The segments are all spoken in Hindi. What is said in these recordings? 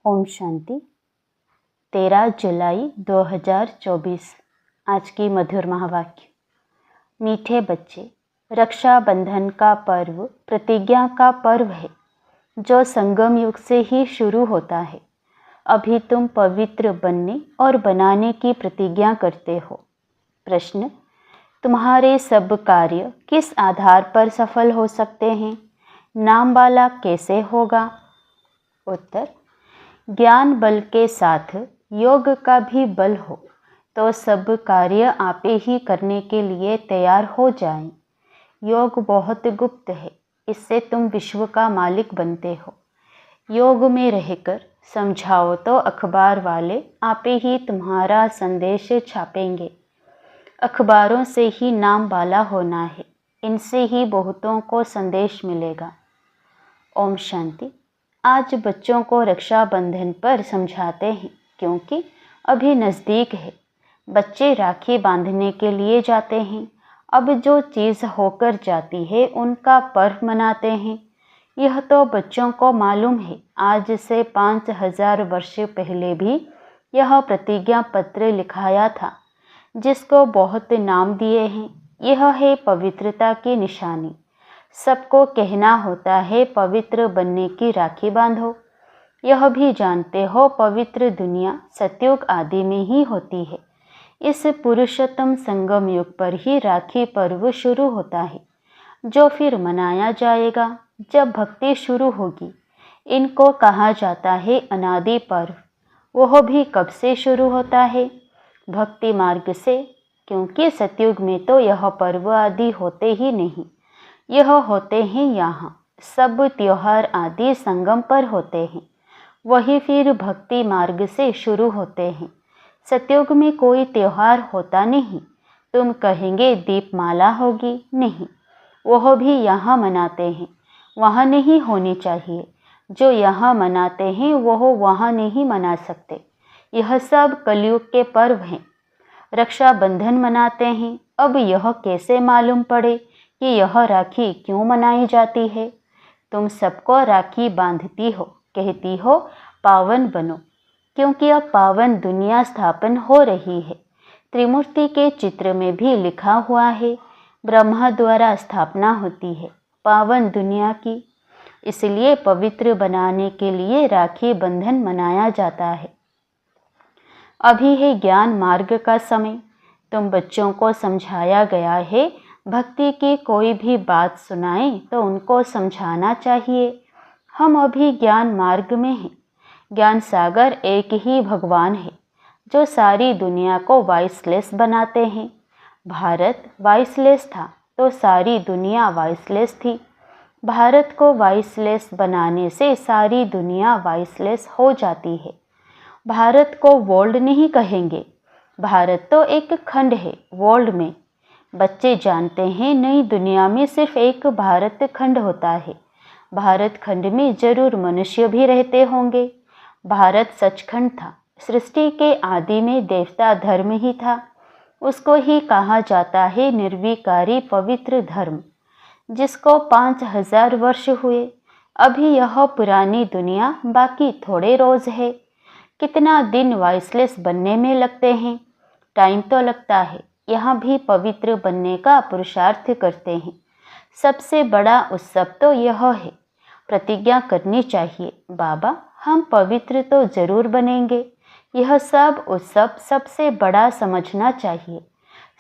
ओम शांति। 13 जुलाई 2024 आज की मधुर महावाक्य। मीठे बच्चे, रक्षाबंधन का पर्व प्रतिज्ञा का पर्व है जो संगम युग से ही शुरू होता है। अभी तुम पवित्र बनने और बनाने की प्रतिज्ञा करते हो। प्रश्न: तुम्हारे सब कार्य किस आधार पर सफल हो सकते हैं? नाम वाला कैसे होगा? उत्तर: ज्ञान बल के साथ योग का भी बल हो तो सब कार्य आप ही करने के लिए तैयार हो जाएं। योग बहुत गुप्त है, इससे तुम विश्व का मालिक बनते हो। योग में रहकर समझाओ तो अखबार वाले आप ही तुम्हारा संदेश छापेंगे। अखबारों से ही नाम वाला होना है, इनसे ही बहुतों को संदेश मिलेगा। ओम शांति। आज बच्चों को रक्षाबंधन पर समझाते हैं क्योंकि अभी नज़दीक है। बच्चे राखी बांधने के लिए जाते हैं। अब जो चीज़ होकर जाती है उनका पर्व मनाते हैं। यह तो बच्चों को मालूम है। आज से 5000 वर्ष पहले भी यह प्रतिज्ञा पत्र लिखाया था, जिसको बहुत नाम दिए हैं। यह है पवित्रता की निशानी। सबको कहना होता है पवित्र बनने की राखी बांधो। यह भी जानते हो पवित्र दुनिया सतयुग आदि में ही होती है। इस पुरुषोत्तम संगम युग पर ही राखी पर्व शुरू होता है, जो फिर मनाया जाएगा जब भक्ति शुरू होगी। इनको कहा जाता है अनादि पर्व। वह भी कब से शुरू होता है? भक्ति मार्ग से, क्योंकि सतयुग में तो यह पर्व आदि होते ही नहीं। यह होते हैं यहाँ। सब त्योहार आदि संगम पर होते हैं, वही फिर भक्ति मार्ग से शुरू होते हैं। सतयुग में कोई त्योहार होता नहीं। तुम कहेंगे दीपमाला होगी, नहीं, वह भी यहाँ मनाते हैं। वहाँ नहीं होनी चाहिए। जो यहाँ मनाते हैं वह वहाँ नहीं मना सकते। यह सब कलयुग के पर्व हैं। रक्षाबंधन मनाते हैं। अब यह कैसे मालूम पड़े कि यह राखी क्यों मनाई जाती है? तुम सबको राखी बांधती हो, कहती हो पावन बनो, क्योंकि अब पावन दुनिया स्थापन हो रही है। त्रिमूर्ति के चित्र में भी लिखा हुआ है ब्रह्मा द्वारा स्थापना होती है पावन दुनिया की। इसलिए पवित्र बनाने के लिए राखी बंधन मनाया जाता है। अभी है ज्ञान मार्ग का समय। तुम बच्चों को समझाया गया है भक्ति की कोई भी बात सुनाएं तो उनको समझाना चाहिए। हम अभी ज्ञान मार्ग में हैं। ज्ञान सागर एक ही भगवान है जो सारी दुनिया को वॉइसलेस बनाते हैं। भारत वॉइसलेस था तो सारी दुनिया वॉइसलेस थी। भारत को वॉइसलेस बनाने से सारी दुनिया वॉइसलेस हो जाती है। भारत को वर्ल्ड नहीं कहेंगे। भारत तो एक खंड है वर्ल्ड में। बच्चे जानते हैं नई दुनिया में सिर्फ एक भारत खंड होता है। भारत खंड में जरूर मनुष्य भी रहते होंगे। भारत सचखंड था। सृष्टि के आदि में देवता धर्म ही था। उसको ही कहा जाता है निर्विकारी पवित्र धर्म, जिसको 5000 वर्ष हुए। अभी यह पुरानी दुनिया बाकी थोड़े रोज है। कितना दिन वॉइसलेस बनने में लगते हैं? टाइम तो लगता है। यहाँ भी पवित्र बनने का पुरुषार्थ करते हैं। सबसे बड़ा उत्सव तो यह है। प्रतिज्ञा करनी चाहिए, बाबा हम पवित्र तो जरूर बनेंगे। यह सब उत्सव सबसे बड़ा समझना चाहिए।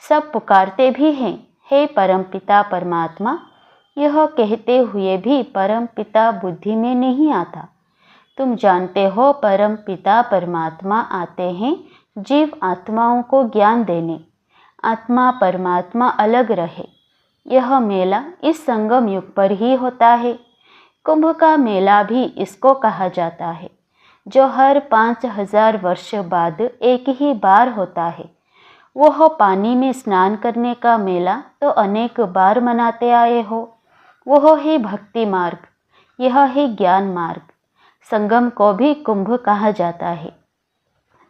सब पुकारते भी हैं, हे परमपिता परमात्मा। यह कहते हुए भी परमपिता बुद्धि में नहीं आता। तुम जानते हो परमपिता परमात्मा आते हैं जीव आत्माओं को ज्ञान देने। आत्मा परमात्मा अलग रहे। यह मेला इस संगम युग पर ही होता है। कुंभ का मेला भी इसको कहा जाता है, जो हर 5000 वर्ष बाद एक ही बार होता है। वह पानी में स्नान करने का मेला तो अनेक बार मनाते आए हो। वह है भक्ति मार्ग, यह है ज्ञान मार्ग। संगम को भी कुंभ कहा जाता है।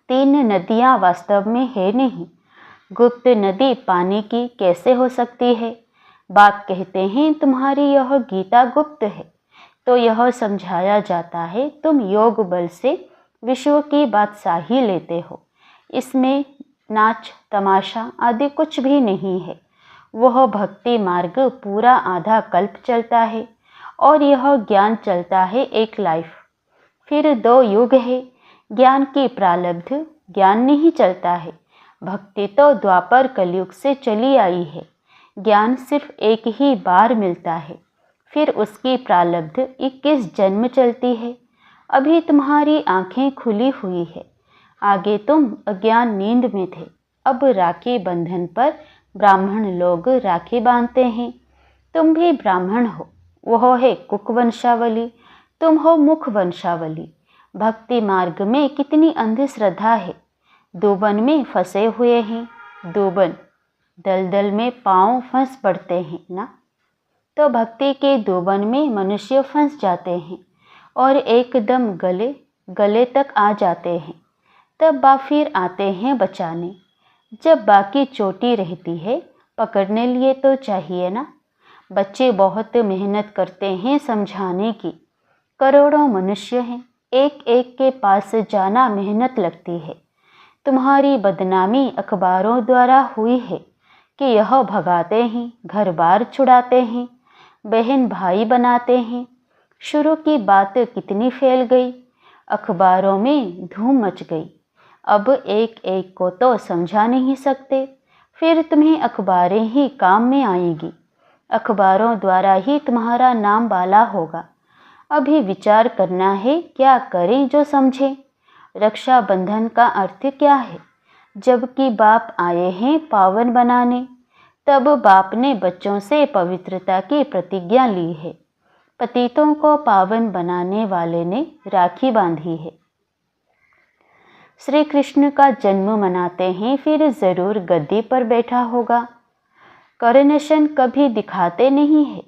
3 नदियाँ वास्तव में है नहीं। गुप्त नदी पानी की कैसे हो सकती है? बाप कहते हैं तुम्हारी यह गीता गुप्त है, तो यह समझाया जाता है तुम योग बल से विश्व की बादशाही लेते हो। इसमें नाच तमाशा आदि कुछ भी नहीं है। वह भक्ति मार्ग पूरा आधा कल्प चलता है और यह ज्ञान चलता है एक लाइफ। फिर 2 युग है। ज्ञान की प्रारब्ध ज्ञान नहीं चलता है। भक्ति तो द्वापर कलयुग से चली आई है। ज्ञान सिर्फ एक ही बार मिलता है, फिर उसकी प्रारब्ध 21 जन्म चलती है। अभी तुम्हारी आंखें खुली हुई है, आगे तुम अज्ञान नींद में थे। अब राखी बंधन पर ब्राह्मण लोग राखी बांधते हैं। तुम भी ब्राह्मण हो, वह है कुक वंशावली, तुम हो मुख वंशावली। भक्ति मार्ग में कितनी अंधश्रद्धा है। दूबन में फंसे हुए हैं। दूबन दलदल में पांव फंस पड़ते हैं ना, तो भक्ति के दूबन में मनुष्य फंस जाते हैं और एकदम गले तक आ जाते हैं। तब बा फिर आते हैं बचाने। जब बाकी चोटी रहती है, पकड़ने लिए तो चाहिए ना। बच्चे बहुत मेहनत करते हैं समझाने की। करोड़ों मनुष्य हैं, एक एक के पास जाना मेहनत लगती है। तुम्हारी बदनामी अखबारों द्वारा हुई है कि यह भगाते हैं, घर बार छुड़ाते हैं, बहन भाई बनाते हैं। शुरू की बात कितनी फैल गई, अखबारों में धूम मच गई। अब एक एक को तो समझा नहीं सकते, फिर तुम्हें अखबारें ही काम में आएगी। अखबारों द्वारा ही तुम्हारा नाम बाला होगा। अभी विचार करना है, क्या करें जो समझें। रक्षाबंधन का अर्थ क्या है? जबकि बाप आए हैं पावन बनाने, तब बाप ने बच्चों से पवित्रता की प्रतिज्ञा ली है। पतितों को पावन बनाने वाले ने राखी बांधी है। श्री कृष्ण का जन्म मनाते हैं, फिर जरूर गद्दी पर बैठा होगा। कॉरोनेशन कभी दिखाते नहीं है।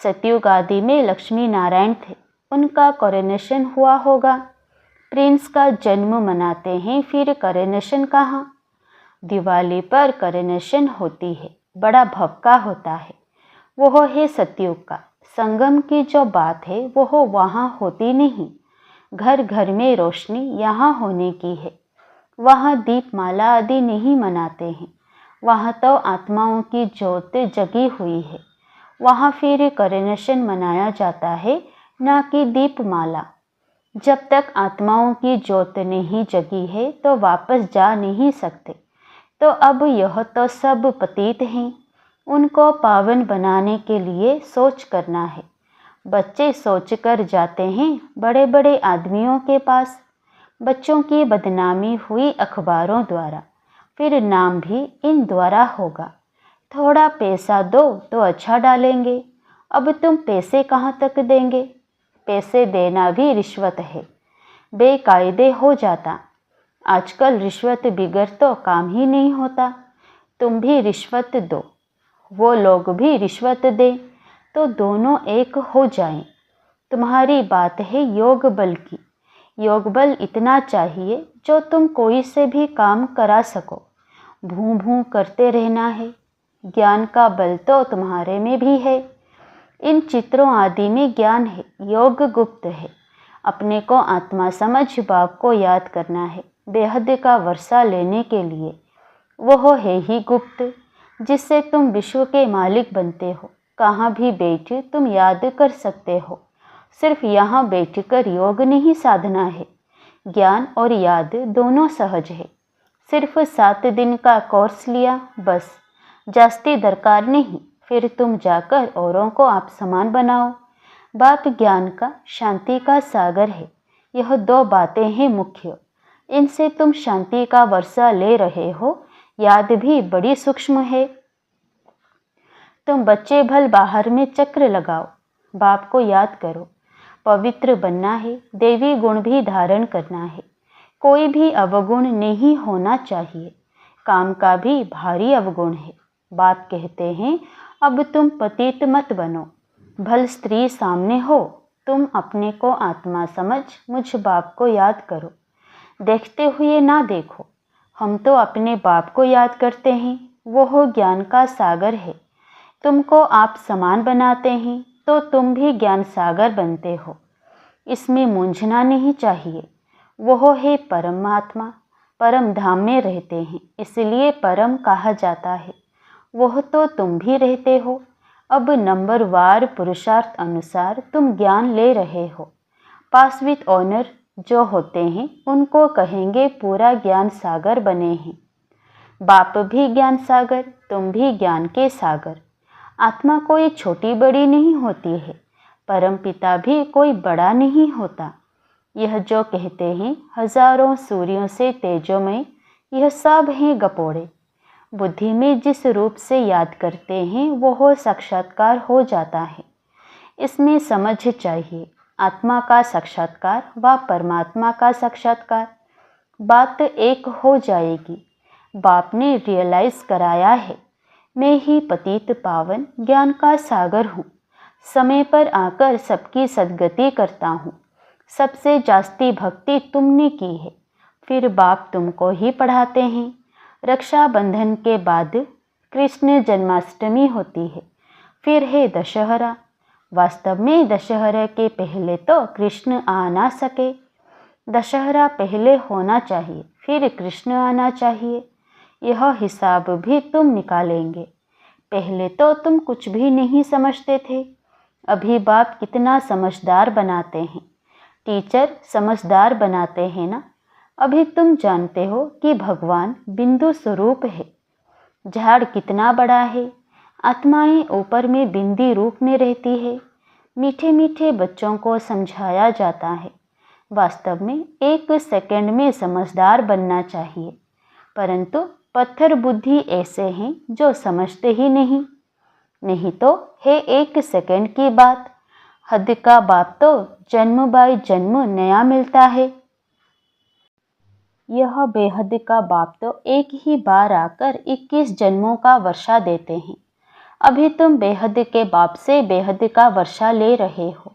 सतयुग आदि में लक्ष्मी नारायण थे, उनका कॉरोनेशन हुआ होगा। प्रिंस का जन्म मनाते हैं, फिर कॉरोनेशन कहाँ? दिवाली पर कॉरोनेशन होती है, बड़ा भक्का होता है। वह है सतयुग का। संगम की जो बात है वह वहाँ होती नहीं। घर घर में रोशनी यहाँ होने की है। वहाँ दीपमाला आदि नहीं मनाते हैं, वहाँ तो आत्माओं की ज्योत जगी हुई है। वहाँ फिर कॉरोनेशन मनाया जाता है, ना कि दीपमाला। जब तक आत्माओं की ज्योत नहीं जगी है तो वापस जा नहीं सकते। तो अब यह तो सब पतित हैं, उनको पावन बनाने के लिए सोच करना है। बच्चे सोच कर जाते हैं बड़े बड़े आदमियों के पास। बच्चों की बदनामी हुई अखबारों द्वारा, फिर नाम भी इन द्वारा होगा। थोड़ा पैसा दो तो अच्छा डालेंगे। अब तुम पैसे कहाँ तक देंगे? पैसे देना भी रिश्वत है, बेकायदे हो जाता। आजकल रिश्वत बिगर तो काम ही नहीं होता। तुम भी रिश्वत दो, वो लोग भी रिश्वत दें, तो दोनों एक हो जाएं। तुम्हारी बात है योग बल की। योग बल इतना चाहिए जो तुम कोई से भी काम करा सको। भूं भूं करते रहना है। ज्ञान का बल तो तुम्हारे में भी है। इन चित्रों आदि में ज्ञान है, योग गुप्त है। अपने को आत्मा समझ बाप को याद करना है बेहद का वर्षा लेने के लिए। वह है ही गुप्त, जिससे तुम विश्व के मालिक बनते हो। कहाँ भी बैठ तुम याद कर सकते हो। सिर्फ यहाँ बैठकर योग नहीं साधना है। ज्ञान और याद दोनों सहज है। सिर्फ 7 दिन का कोर्स लिया बस, जास्ती दरकार नहीं। फिर तुम जाकर औरों को आप समान बनाओ। बाप ज्ञान का, शांति का सागर है। यह 2 बातें हैं मुख्य। इनसे तुम शांति का वर्षा ले रहे हो। याद भी बड़ी सूक्ष्म है। तुम बच्चे भल बाहर में चक्र लगाओ, बाप को याद करो। पवित्र बनना है, देवी गुण भी धारण करना है। कोई भी अवगुण नहीं होना चाहिए। काम का भी भारी अवगुण है। बाप कहते हैं अब तुम पतित मत बनो। भल स्त्री सामने हो, तुम अपने को आत्मा समझ मुझ बाप को याद करो। देखते हुए ना देखो। हम तो अपने बाप को याद करते हैं, वो ज्ञान का सागर है। तुमको आप समान बनाते हैं तो तुम भी ज्ञान सागर बनते हो। इसमें मूंझना नहीं चाहिए। वह है परमात्मा, परम धाम में रहते हैं, इसलिए परम कहा जाता है। वह तो तुम भी रहते हो। अब नंबरवार पुरुषार्थ अनुसार तुम ज्ञान ले रहे हो। पास विद ऑनर जो होते हैं उनको कहेंगे पूरा ज्ञान सागर बने हैं। बाप भी ज्ञान सागर, तुम भी ज्ञान के सागर। आत्मा कोई छोटी बड़ी नहीं होती है, परम पिता भी कोई बड़ा नहीं होता। यह जो कहते हैं हजारों सूर्यों से तेजोमय, यह सब हैं गपोड़े। बुद्धि में जिस रूप से याद करते हैं वह साक्षात्कार हो जाता है। इसमें समझ चाहिए आत्मा का साक्षात्कार व परमात्मा का साक्षात्कार, बात एक हो जाएगी। बाप ने रियलाइज कराया है, मैं ही पतित पावन ज्ञान का सागर हूँ। समय पर आकर सबकी सद्गति करता हूँ। सबसे जास्ती भक्ति तुमने की है, फिर बाप तुमको ही पढ़ाते हैं। रक्षाबंधन के बाद कृष्ण जन्माष्टमी होती है, फिर है दशहरा। वास्तव में दशहरा के पहले तो कृष्ण आ ना सके। दशहरा पहले होना चाहिए, फिर कृष्ण आना चाहिए। यह हिसाब भी तुम निकालेंगे। पहले तो तुम कुछ भी नहीं समझते थे, अभी बाप कितना समझदार बनाते हैं। टीचर समझदार बनाते हैं ना। अभी तुम जानते हो कि भगवान बिंदु स्वरूप है। झाड़ कितना बड़ा है, आत्माएं ऊपर में बिंदी रूप में रहती है। मीठे मीठे बच्चों को समझाया जाता है। वास्तव में 1 सेकंड में समझदार बनना चाहिए, परंतु पत्थर बुद्धि ऐसे हैं जो समझते ही नहीं तो है 1 सेकंड की बात। हद का बाप तो जन्म बाय जन्म नया मिलता है। यह बेहद का बाप तो एक ही बार आकर 21 जन्मों का वर्षा देते हैं। अभी तुम बेहद के बाप से बेहद का वर्षा ले रहे हो।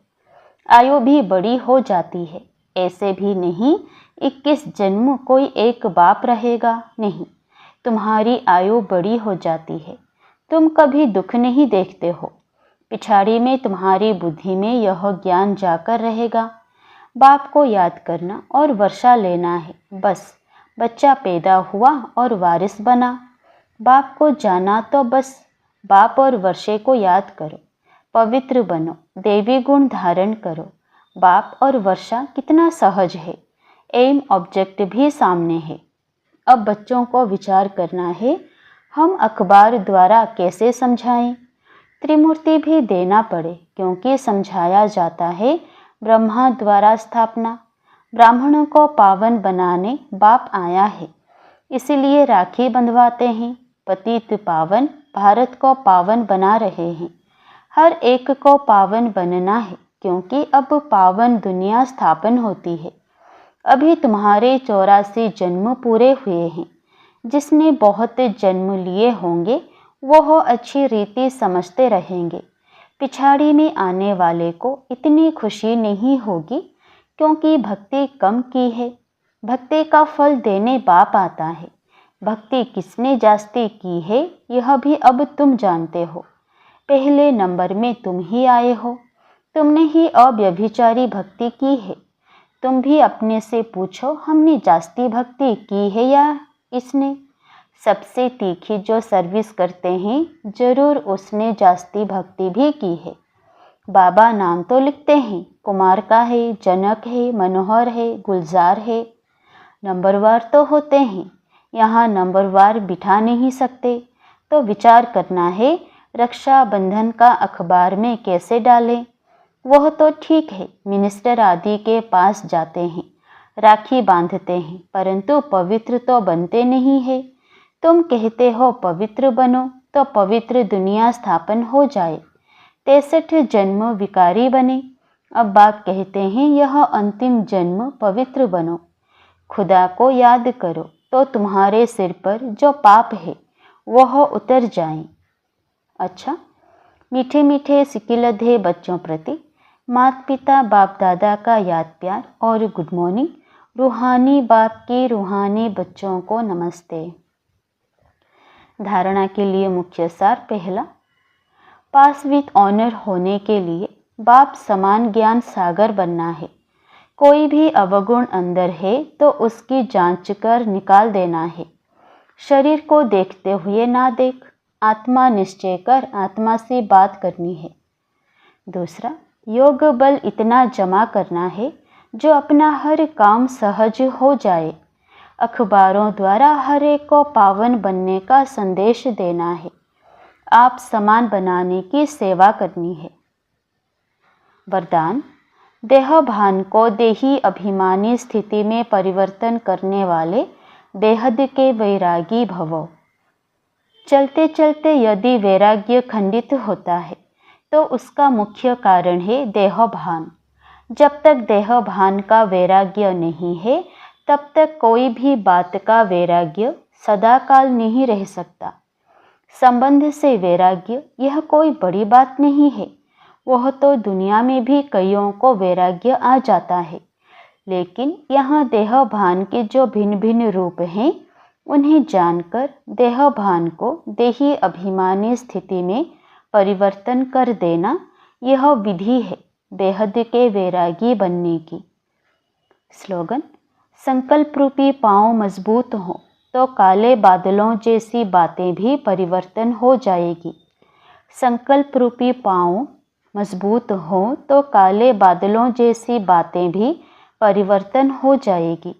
आयु भी बड़ी हो जाती है। ऐसे भी नहीं 21 जन्म कोई एक बाप रहेगा, नहीं, तुम्हारी आयु बड़ी हो जाती है। तुम कभी दुख नहीं देखते हो। पिछाड़ी में तुम्हारी बुद्धि में यह ज्ञान जाकर रहेगा। बाप को याद करना और वर्षा लेना है, बस। बच्चा पैदा हुआ और वारिस बना। बाप को जाना तो बस। बाप और वर्षे को याद करो, पवित्र बनो, देवी गुण धारण करो। बाप और वर्षा कितना सहज है। एम ऑब्जेक्ट भी सामने है। अब बच्चों को विचार करना है, हम अखबार द्वारा कैसे समझाएं। त्रिमूर्ति भी देना पड़े, क्योंकि समझाया जाता है ब्रह्मा द्वारा स्थापना। ब्राह्मणों को पावन बनाने बाप आया है, इसीलिए राखी बंधवाते हैं। पतित पावन भारत को पावन बना रहे हैं। हर एक को पावन बनना है, क्योंकि अब पावन दुनिया स्थापन होती है। अभी तुम्हारे 84 जन्म पूरे हुए हैं। जिसने बहुत जन्म लिए होंगे वह अच्छी रीति समझते रहेंगे। पिछाड़ी में आने वाले को इतनी खुशी नहीं होगी, क्योंकि भक्ति कम की है। भक्ति का फल देने बाप आता है। भक्ति किसने जास्ती की है यह भी अब तुम जानते हो। पहले नंबर में तुम ही आए हो। तुमने ही अव्यभिचारी भक्ति की है। तुम भी अपने से पूछो, हमने जास्ती भक्ति की है या इसने? सबसे तीखी जो सर्विस करते हैं जरूर उसने जास्ती भक्ति भी की है। बाबा नाम तो लिखते हैं, कुमार का है, जनक है, मनोहर है, गुलजार है। नंबरवार तो होते हैं, यहाँ नंबरवार बिठा नहीं सकते। तो विचार करना है रक्षाबंधन का अखबार में कैसे डालें। वह तो ठीक है, मिनिस्टर आदि के पास जाते हैं, राखी बांधते हैं, परंतु पवित्र तो बनते नहीं है। तुम कहते हो पवित्र बनो, तो पवित्र दुनिया स्थापन हो जाए। 63 जन्म विकारी बने। अब बाप कहते हैं यह अंतिम जन्म पवित्र बनो। खुदा को याद करो तो तुम्हारे सिर पर जो पाप है वह उतर जाए। अच्छा, मीठे मीठे सिकिलधे बच्चों प्रति माता पिता बाप दादा का याद प्यार और गुड मॉर्निंग। रूहानी बाप के रूहानी बच्चों को नमस्ते। धारणा के लिए मुख्य सार। पहला, पास विद ऑनर होने के लिए बाप समान ज्ञान सागर बनना है। कोई भी अवगुण अंदर है तो उसकी जांच कर निकाल देना है। शरीर को देखते हुए ना देख, आत्मा निश्चय कर आत्मा से बात करनी है। दूसरा, योग बल इतना जमा करना है जो अपना हर काम सहज हो जाए। अखबारों द्वारा हर एक को पावन बनने का संदेश देना है। आप समान बनाने की सेवा करनी है। वरदान, देह भान को देही अभिमानी स्थिति में परिवर्तन करने वाले बेहद के वैरागी भवो। चलते चलते यदि वैराग्य खंडित होता है तो उसका मुख्य कारण है देह भान। जब तक देह भान का वैराग्य नहीं है तब तक कोई भी बात का वैराग्य सदाकाल नहीं रह सकता। संबंध से वैराग्य यह कोई बड़ी बात नहीं है। वह तो दुनिया में भी कईयों को वैराग्य आ जाता है, लेकिन यहाँ देह भान के जो भिन्न भिन्न रूप हैं उन्हें जानकर देह भान को देही अभिमानी स्थिति में परिवर्तन कर देना, यह विधि है बेहद के वैरागी बनने की। स्लोगन, संकल्प रूपी पांव मजबूत हो तो काले बादलों जैसी बातें भी परिवर्तन हो जाएगी। संकल्प रूपी पांव मजबूत हो तो काले बादलों जैसी बातें भी परिवर्तन हो जाएगी।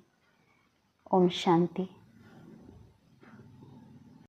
ओम शांति।